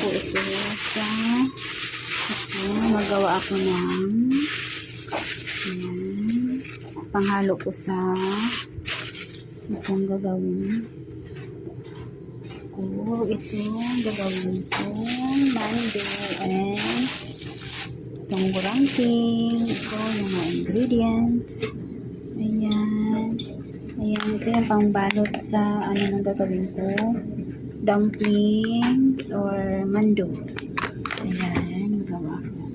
ko ito sa magawa ako ng panghalo ko sa itong gagawin ko. Ito gagawin ko mando and itong gurangking. Ito yung mga ingredients. Ayan. Ito yung pangbalot sa ano nang gagawin ko. Dumplings or mando. Ayan, magawa ko.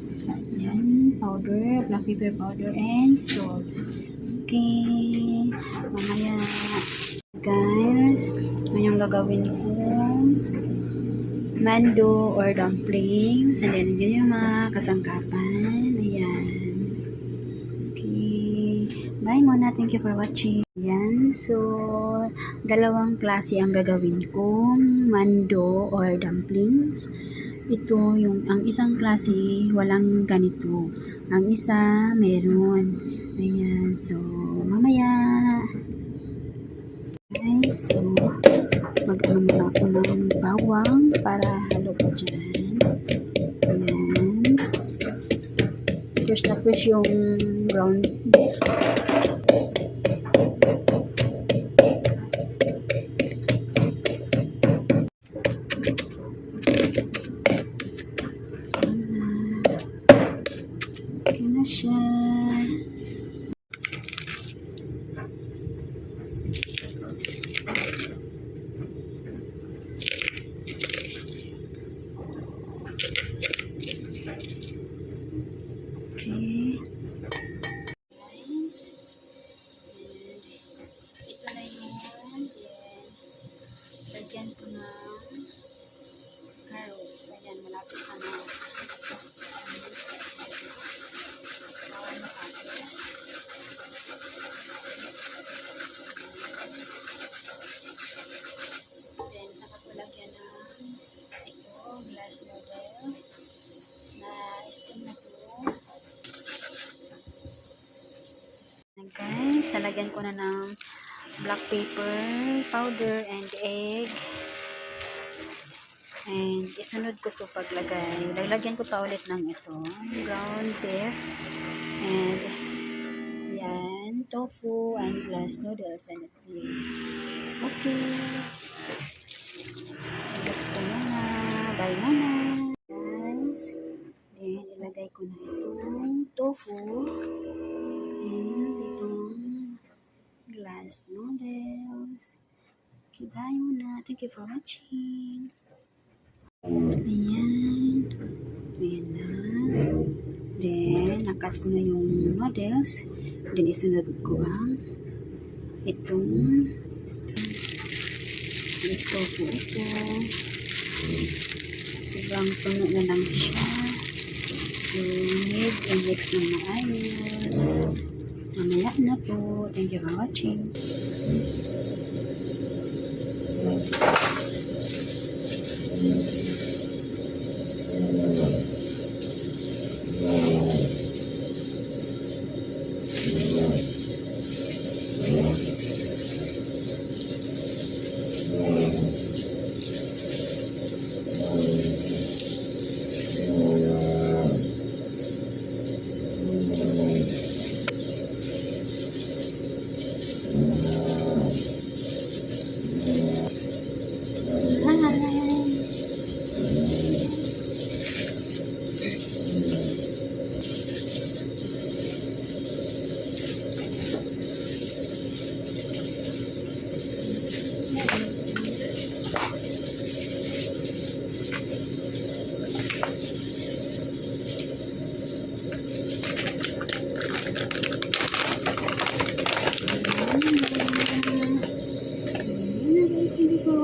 Ayan, powder, black pepper powder, and salt. Okay, mamaya guys, yung gagawin ko mando or dumplings, and then yun yung mga kasangkapan. Ayan. Okay, bye muna. Thank you for watching. Ayan, so dalawang klase ang gagawin ko, mando or dumplings. Ito yung ang isang klase walang ganito, ang isa meron. Ayan, so mamaya guys, so mag-ano muna ako ng bawang para halo ko dyan. Ayan, first yung ground beef. Okay na siya. Okay. Guys. And ito na yun. Then, lagyan ko ng carrots. Ayan, malapit ka na. Then, saka ko lagyan ng ito, glass noodles na steam na to. Guys, talagyan ko na ng black pepper powder and egg. And isunod ko to paglagay. Lalagyan ko pa ulit ng ito, ground beef. And yan, tofu and glass noodles and ito. Okay. Relax ka muna. Bye muna. Guys, then ilagay ko na itong tofu. And itong glass noodles. Okay, bye muna. Thank you for watching. Ayan. Ayan na. Then, nakat ko na yung noodles. Then, isunod ko ang itong tofu ito. Sobrang puno na lang siya. So, need i-mix ng maayos. Mamaya na po. Thank you for watching.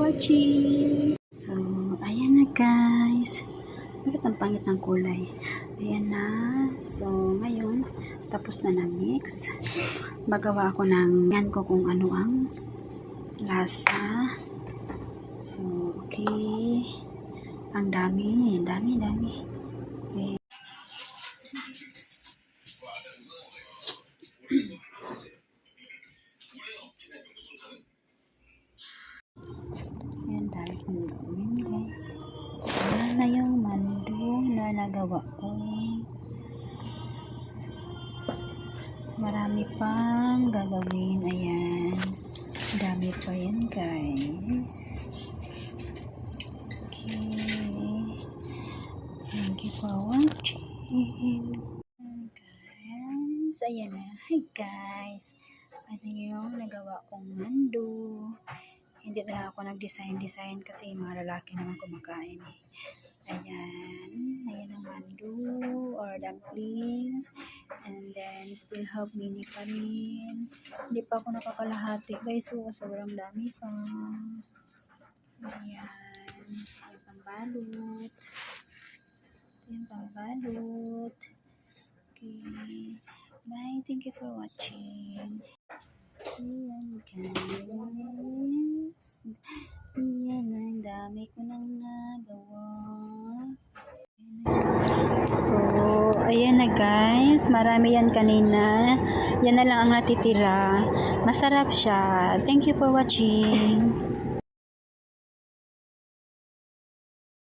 Watching. So, ayan na guys. Bakit ang pangit ng kulay? Ayan na. So, ngayon, tapos na na-mix. Magawa ako ng yan ko kung ano ang lasa. So, okay. Ang dami. Dami. Okay. Ayan, dahil kong gawin guys. Ayan na yun. nagawa ko. Marami pang gagawin. Ayan. Dami pa yan, guys. Okay. Thank you for watching. Guys, ayan na. Hi, guys. Ito yung nagawa kong mando. Hindi na lang ako nag-design kasi mga lalaki naman kumakain eh. Ayan. Ayan ang mando or dumplings. And then, still have mini pa rin. Hindi pa ako nakakalahati guys. So, sobrang dami pa. Ayan. Ayan pambalot. Ayan pambalot. Okay. Bye. Thank you for watching. Ayan guys. Ayan, ang dami ko nang nagawa. So, ayan na guys. Marami yan kanina. Yan na lang ang natitira. Masarap siya. Thank you for watching.